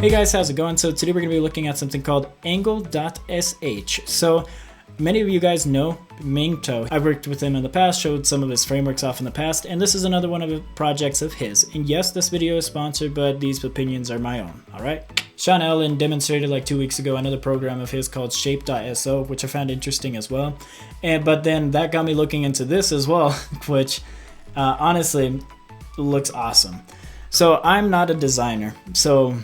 Hey guys, how's it going? So today we're going to be looking at something called angle.sh. So many of you guys know Mingto. I've worked with him in the past, showed some of his frameworks off in the past, and this is another one of the projects of his. And yes, this video is sponsored, but these opinions are my own, alright? Sean Allen demonstrated like 2 weeks ago another program of his called shape.so, which I found interesting as well. But then that got me looking into this as well, which honestly looks awesome. So I'm not a designer, so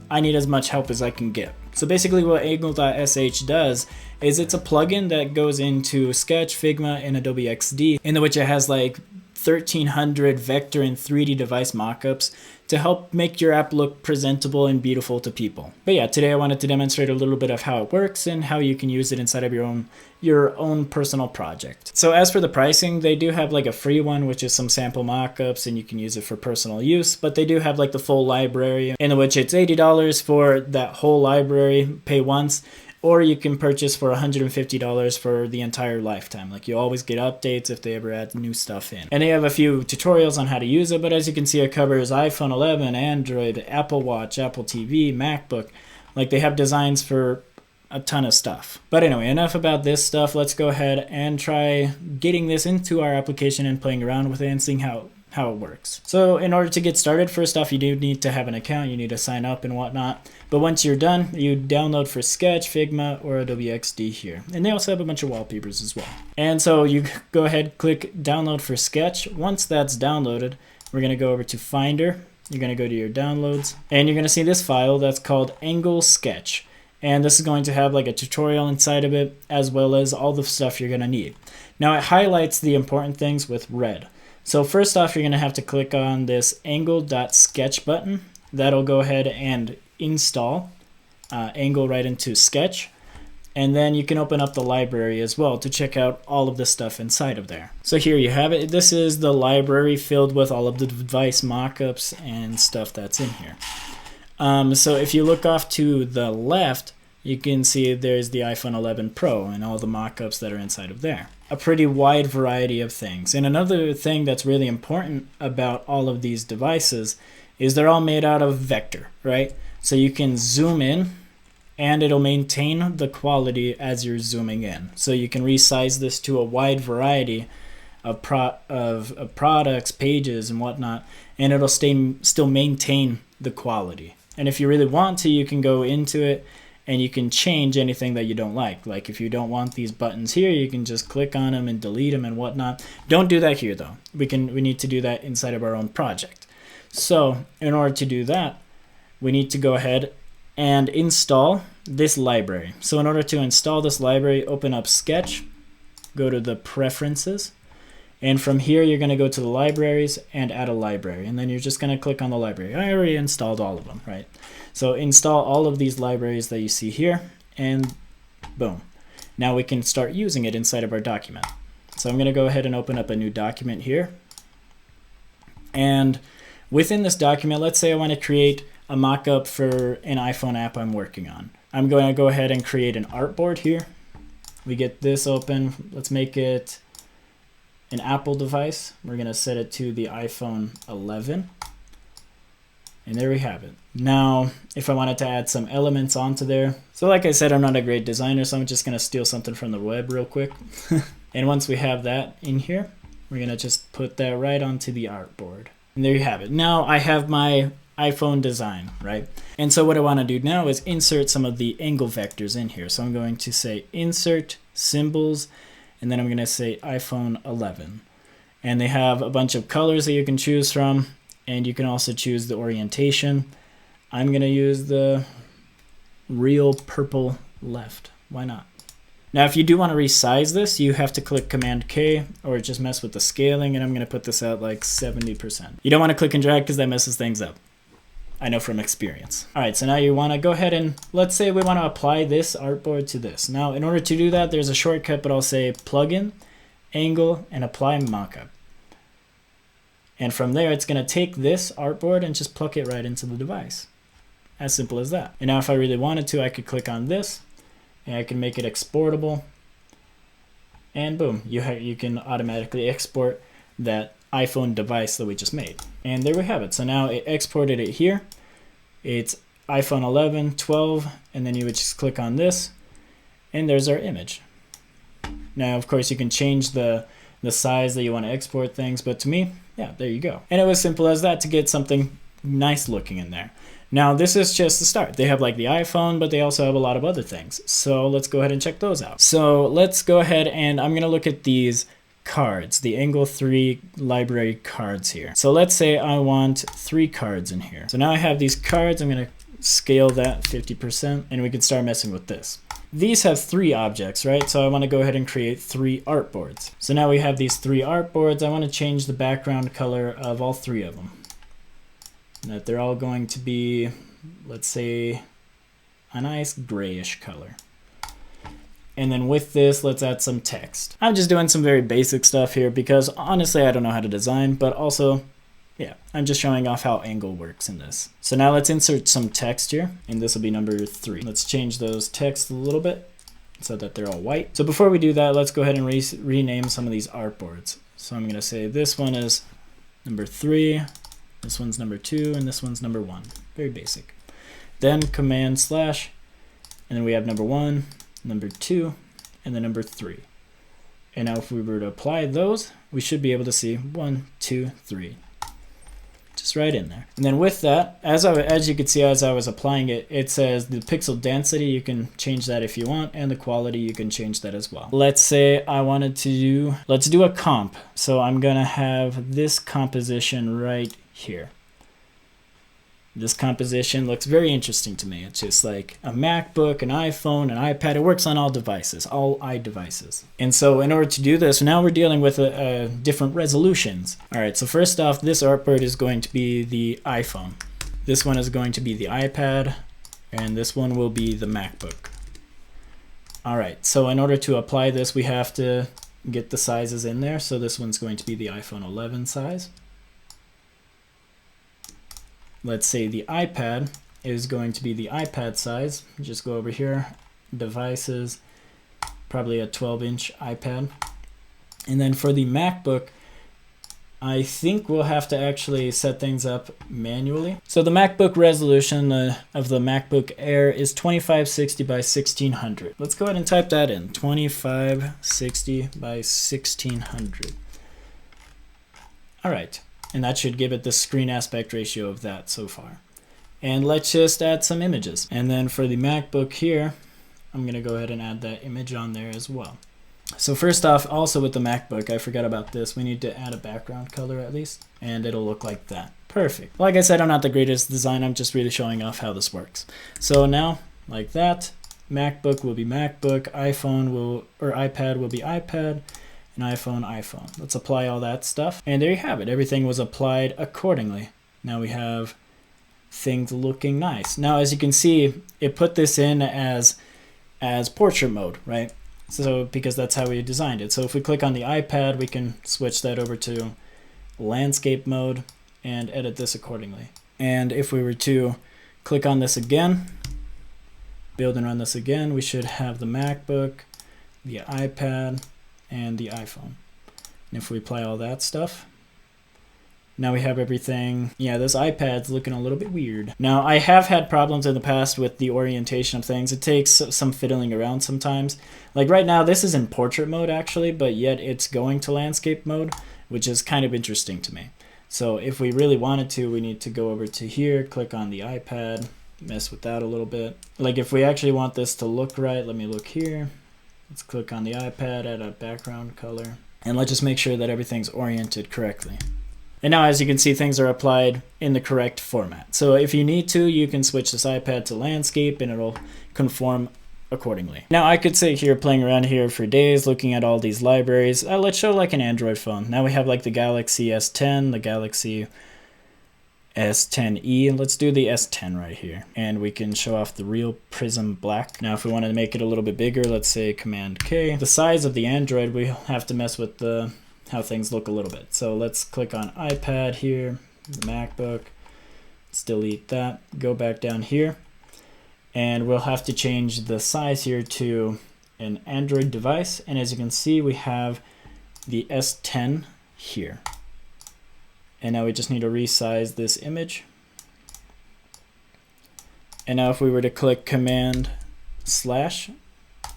I need as much help as I can get. So basically what angle.sh does is it's a plugin that goes into Sketch, Figma, and Adobe XD, in which it has like 1,300 vector and 3D device mockups to help make your app look presentable and beautiful to people. But yeah, today I wanted to demonstrate a little bit of how it works and how you can use it inside of your own personal project. So as for the pricing, they do have like a free one, which is some sample mockups, and you can use it for personal use, but they do have like the full library, in which it's $80 for that whole library, pay once, or you can purchase for $150 for the entire lifetime. Like you always get updates if they ever add new stuff in. And they have a few tutorials on how to use it, but as you can see, it covers iPhone 11, Android, Apple Watch, Apple TV, MacBook. Like they have designs for a ton of stuff. But anyway, enough about this stuff. Let's go ahead and try getting this into our application and playing around with it and seeing how it works. So in order to get started, first off, you do need to have an account. You need to sign up and whatnot. But once you're done, you download for Sketch, Figma, or Adobe XD here. And they also have a bunch of wallpapers as well. And so you go ahead, click download for Sketch. Once that's downloaded, we're going to go over to Finder. You're going to go to your downloads, and you're going to see this file that's called Angle Sketch. And this is going to have like a tutorial inside of it, as well as all the stuff you're going to need. Now it highlights the important things with red. So first off, you're going to have to click on this angle.sketch button. That'll go ahead and install Angle right into Sketch. And then you can open up the library as well to check out all of the stuff inside of there. So here you have it. This is the library filled with all of the device mockups and stuff that's in here. So if you look off to the left, you can see there's the iPhone 11 Pro and all the mockups that are inside of there. A pretty wide variety of things. And another thing that's really important about all of these devices is they're all made out of vector, right? So you can zoom in and it'll maintain the quality as you're zooming in. So you can resize this to a wide variety of products, pages, and whatnot, and it'll still maintain the quality. And if you really want to, you can go into it and you can change anything that you don't like. Like if you don't want these buttons here, you can just click on them and delete them and whatnot. Don't do that here though. We need to do that inside of our own project. So in order to do that, we need to go ahead and install this library. So in order to install this library, open up Sketch, go to the Preferences, and from here you're going to go to the libraries and add a library, and then you're just going to click on the library. I already installed all of them, right? So install all of these libraries that you see here, and boom. Now we can start using it inside of our document. So I'm going to go ahead and open up a new document here. And within this document, let's say I want to create a mock-up for an iPhone app I'm working on. I'm going to go ahead and create an artboard here. We get this open. Let's make it an Apple device. We're going to set it to the iPhone 11. And there we have it. Now, if I wanted to add some elements onto there. So like I said, I'm not a great designer, so I'm just going to steal something from the web real quick. And once we have that in here, we're going to just put that right onto the artboard. And there you have it. Now I have my iPhone design, right? And so what I want to do now is insert some of the angle vectors in here. So I'm going to say insert symbols, and then I'm going to say iPhone 11. And they have a bunch of colors that you can choose from, and you can also choose the orientation. I'm going to use the real purple left. Why not? Now, if you do want to resize this, you have to click Command K or just mess with the scaling, and I'm going to put this at like 70%. You don't want to click and drag because that messes things up. I know from experience. All right, so now you want to go ahead and let's say we want to apply this artboard to this. Now, in order to do that, there's a shortcut, but I'll say Plugin, Angle, and Apply Mockup. And from there, it's going to take this artboard and just plug it right into the device. As simple as that. And now if I really wanted to, I could click on this, and I can make it exportable. And boom, you can automatically export that iPhone device that we just made. And there we have it. So now it exported it here. It's iPhone 11, 12, and then you would just click on this, and there's our image. Now, of course, you can change the size that you want to export things, but to me, yeah, there you go. And it was simple as that to get something nice looking in there. Now, this is just the start. They have like the iPhone, but they also have a lot of other things. So let's go ahead and check those out. So let's go ahead and I'm going to look at these cards, the Angle 3 library cards here. So let's say I want 3 cards in here. So now I have these cards. I'm going to scale that 50%, and we can start messing with this. These have 3 objects, right? So I want to go ahead and create 3 artboards. So now we have these 3 artboards. I want to change the background color of all 3 of them. And that they're all going to be, let's say, a nice grayish color. And then with this, let's add some text. I'm just doing some very basic stuff here because honestly, I don't know how to design, but also, yeah, I'm just showing off how Angle works in this. So now let's insert some text here, and this will be number 3. Let's change those text a little bit so that they're all white. So before we do that, let's go ahead and rename some of these artboards. So I'm going to say this one is number 3, this one's number 2, and this one's number 1. Very basic. Then command /, and then we have number 1, number 2, and then number 3. And now if we were to apply those, we should be able to see 1, 2, 3. Just right in there. And then with that, as you can see as I was applying it, it says the pixel density, you can change that if you want, and the quality, you can change that as well. Let's say I wanted to let's do a comp. So I'm gonna have this composition right here. This composition looks very interesting to me. It's just like a MacBook, an iPhone, an iPad. It works on all devices, all iDevices. And so in order to do this, now we're dealing with different resolutions. All right, so first off, this artboard is going to be the iPhone. This one is going to be the iPad, and this one will be the MacBook. All right, so in order to apply this, we have to get the sizes in there. So this one's going to be the iPhone 11 size. Let's say the iPad is going to be the iPad size. Just go over here, devices, probably a 12-inch iPad. And then for the MacBook, I think we'll have to actually set things up manually. So the MacBook resolution of the MacBook Air is 2560 by 1600. Let's go ahead and type that in, 2560 by 1600. All right. And that should give it the screen aspect ratio of that so far. And let's just add some images. And then for the MacBook here, I'm going to go ahead and add that image on there as well. So first off, also with the MacBook, I forgot about this. We need to add a background color at least, and it'll look like that. Perfect. Like I said, I'm not the greatest design. I'm just really showing off how this works. So now, like that, MacBook will be MacBook, iPad will be iPad, and iPhone. Let's apply all that stuff. And there you have it. Everything was applied accordingly. Now we have things looking nice. Now, as you can see, it put this in as portrait mode, right? So because that's how we designed it. So if we click on the iPad, we can switch that over to landscape mode and edit this accordingly. And if we were to click on this again, build and run this again, we should have the MacBook, the iPad, and the iPhone. And if we apply all that stuff, now we have everything. Yeah, this iPad's looking a little bit weird. Now, I have had problems in the past with the orientation of things. It takes some fiddling around sometimes. Like right now, this is in portrait mode actually, but yet it's going to landscape mode, which is kind of interesting to me. So if we really wanted to, we need to go over to here, click on the iPad, mess with that a little bit. Like if we actually want this to look right, let me look here. Let's click on the iPad, add a background color, and let's just make sure that everything's oriented correctly. And now, as you can see, things are applied in the correct format. So if you need to, you can switch this iPad to landscape and it'll conform accordingly. Now, I could sit here playing around here for days looking at all these libraries. Let's show like an Android phone. Now we have like the Galaxy S10, the Galaxy S10e. Let's do the S10 right here. And we can show off the Real Prism Black. Now, if we wanted to make it a little bit bigger, let's say Command K. The size of the Android, we have to mess with how things look a little bit. So let's click on iPad here, the MacBook. Let's delete that. Go back down here. And we'll have to change the size here to an Android device. And as you can see, we have the S10 here. And now we just need to resize this image. And now if we were to click Command/,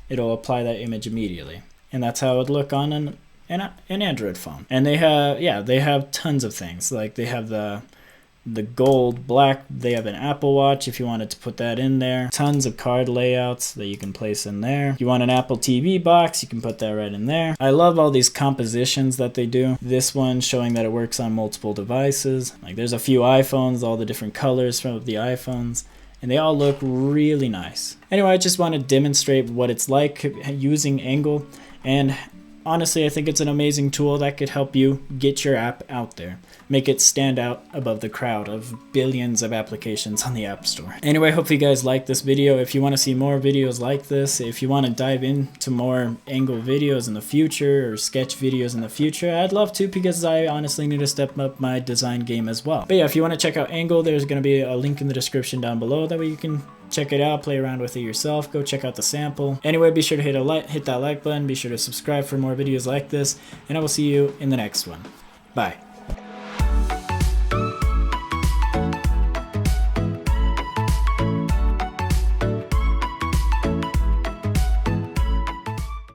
it'll apply that image immediately. And that's how it would look on an Android phone. And they have tons of things. Like they have the gold, black, they have an Apple Watch if you wanted to put that in there. Tons of card layouts that you can place in there. If you want an Apple TV box, you can put that right in there. I love all these compositions that they do. This one showing that it works on multiple devices. Like there's a few iPhones, all the different colors from the iPhones, and they all look really nice. Anyway, I just want to demonstrate what it's like using Angle, and honestly, I think it's an amazing tool that could help you get your app out there. Make it stand out above the crowd of billions of applications on the App Store. Anyway, hopefully you guys liked this video. If you want to see more videos like this, if you want to dive into more Angle videos in the future or sketch videos in the future, I'd love to, because I honestly need to step up my design game as well. But yeah, if you want to check out Angle, there's going to be a link in the description down below. That way you can check it out, play around with it yourself, go check out the sample. Anyway, be sure to hit that like button, be sure to subscribe for more videos like this, and I will see you in the next one. Bye.